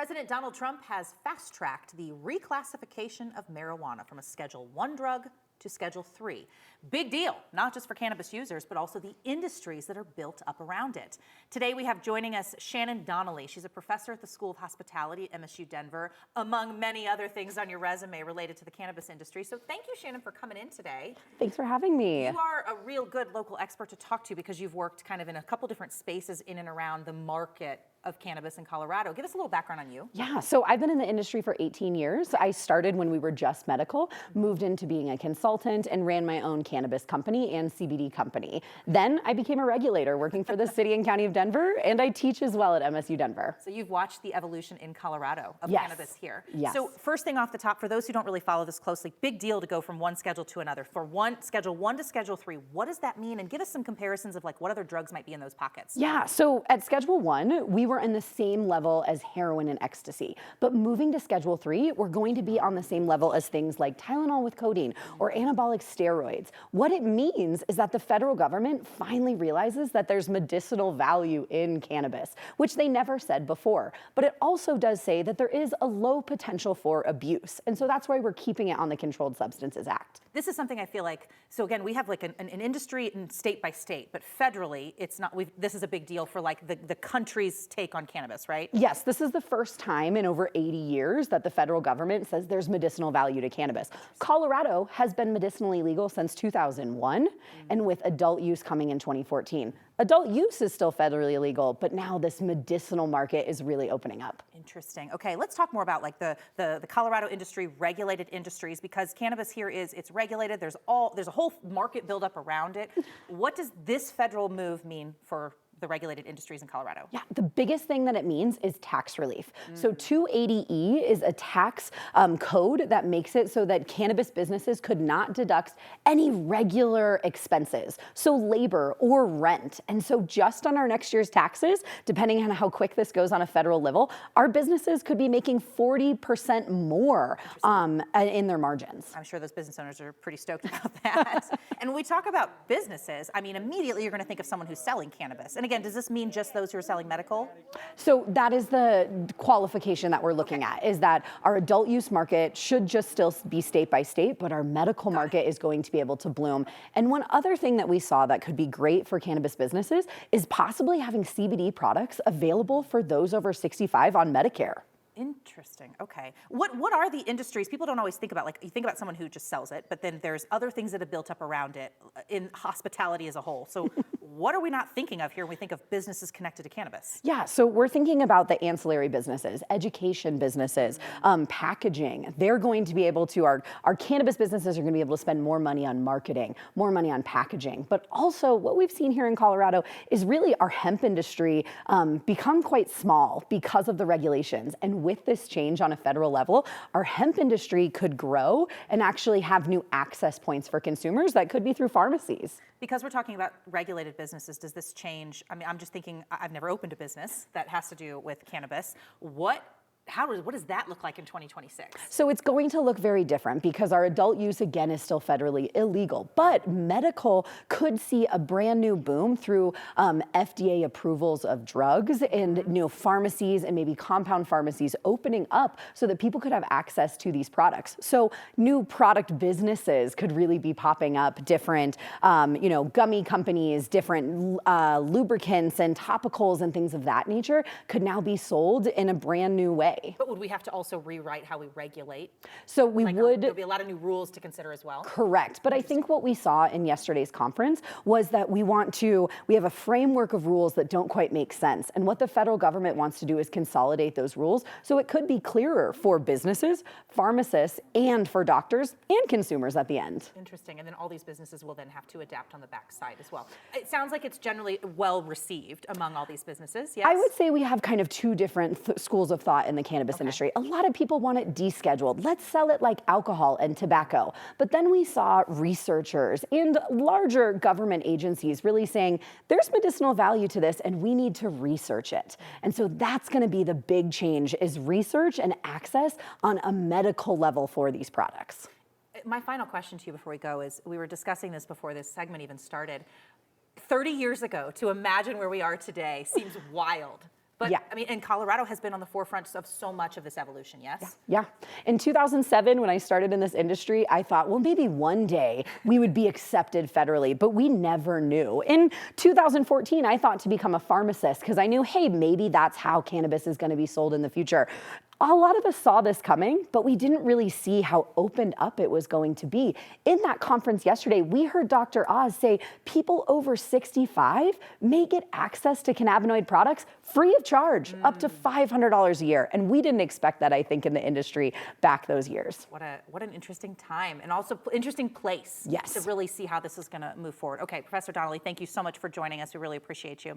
President Donald Trump has fast-tracked the reclassification of marijuana from a Schedule I drug to Schedule III. Big deal, not just for cannabis users, but also the industries that are built up around it. Today we have joining us Shannon Donnelly. She's a professor at the School of Hospitality at MSU Denver, among many other things on your resume related to the cannabis industry. So thank you, Shannon, for coming in today. Thanks for having me. You are a real good local expert to talk to because you've worked kind of in a couple different spaces in and around the market of cannabis in Colorado. Give us a little background on you. Yeah, so I've been in the industry for 18 years. I started when we were just medical, moved into being a consultant, and ran my own cannabis company and CBD company. Then I became a regulator working for the city and county of Denver, and I teach as well at MSU Denver. So you've watched the evolution in Colorado of Yes. cannabis here. Yes. So first thing off the top, for those who don't really follow this closely, big deal to go from one schedule to another. For one Schedule I to Schedule III, what does that mean? And give us some comparisons of like what other drugs might be in those pockets. Yeah, so at Schedule I, we were in the same level as heroin and ecstasy. But moving to Schedule III, we're going to be on the same level as things like Tylenol with codeine or anabolic steroids. What it means is that the federal government finally realizes that there's medicinal value in cannabis, which they never said before. But it also does say that there is a low potential for abuse. And so that's why we're keeping it on the Controlled Substances Act. This is something I feel like, so again, we have like an industry in state by state, but federally, it's not, this is a big deal for like the country's take on cannabis, right? Yes, this is the first time in over 80 years that the federal government says there's medicinal value to cannabis. Colorado has been medicinally legal since 2001, and with adult use coming in 2014. Adult use is still federally illegal, but now this medicinal market is really opening up. Interesting. Okay, let's talk more about like the Colorado industry, regulated industries, because cannabis here it's regulated. There's a whole market build up around it. What does this federal move mean for the regulated industries in Colorado? Yeah, the biggest thing that it means is tax relief. So 280E is a tax code that makes it so that cannabis businesses could not deduct any regular expenses, so labor or rent. And so just on our next year's taxes, depending on how quick this goes on a federal level, our businesses could be making 40% more in their margins. I'm sure those business owners are pretty stoked about that. And when we talk about businesses, I mean, immediately you're going to think of someone who's selling cannabis. And again, does this mean just those who are selling medical? So that is the qualification that we're looking at, is that our adult use market should just still be state by state, but our medical market is going to be able to bloom. And one other thing that we saw that could be great for cannabis businesses is possibly having CBD products available for those over 65 on Medicare. Interesting. Okay. What are the industries? People don't always think about, like, you think about someone who just sells it, but then there's other things that have built up around it in hospitality as a whole. So what are we not thinking of here when we think of businesses connected to cannabis? Yeah, so we're thinking about the ancillary businesses, education businesses, packaging. They're going to be able to, our cannabis businesses are going to be able to spend more money on marketing, more money on packaging. But also what we've seen here in Colorado is really our hemp industry become quite small because of the regulations. And with this change on a federal level, our hemp industry could grow and actually have new access points for consumers that could be through pharmacies. Because we're talking about regulated businesses, does this change? I mean, I'm just thinking, I've never opened a business that has to do with cannabis. What does that look like in 2026? So it's going to look very different because our adult use, again, is still federally illegal. But medical could see a brand new boom through FDA approvals of drugs and pharmacies and maybe compound pharmacies opening up so that people could have access to these products. So new product businesses could really be popping up, different gummy companies, different lubricants and topicals and things of that nature could now be sold in a brand new way. But would we have to also rewrite how we regulate? So we would. There'll be a lot of new rules to consider as well. Correct. But I think what we saw in yesterday's conference was that we have a framework of rules that don't quite make sense. And what the federal government wants to do is consolidate those rules so it could be clearer for businesses, pharmacists, and for doctors and consumers at the end. Interesting. And then all these businesses will then have to adapt on the backside as well. It sounds like it's generally well received among all these businesses. Yes? I would say we have kind of two different schools of thought in the cannabis industry. A lot of people want it descheduled. Let's sell it like alcohol and tobacco. But then we saw researchers and larger government agencies really saying there's medicinal value to this and we need to research it. And so that's going to be the big change, is research and access on a medical level for these products. My final question to you before we go is, we were discussing this before this segment even started. 30 years ago, to imagine where we are today seems wild. But Yeah. I mean, and Colorado has been on the forefront of so much of this evolution, yes? Yeah. In 2007, when I started in this industry, I thought, well, maybe one day we would be accepted federally, but we never knew. In 2014, I thought to become a pharmacist because I knew, hey, maybe that's how cannabis is going to be sold in the future. A lot of us saw this coming, but we didn't really see how opened up it was going to be. In that conference yesterday, we heard Dr. Oz say people over 65 may get access to cannabinoid products free of charge, up to $500 a year. And we didn't expect that, I think, in the industry back those years. What an interesting time, and also interesting place Yes. to really see how this is going to move forward. Okay, Professor Donnelly, thank you so much for joining us. We really appreciate you.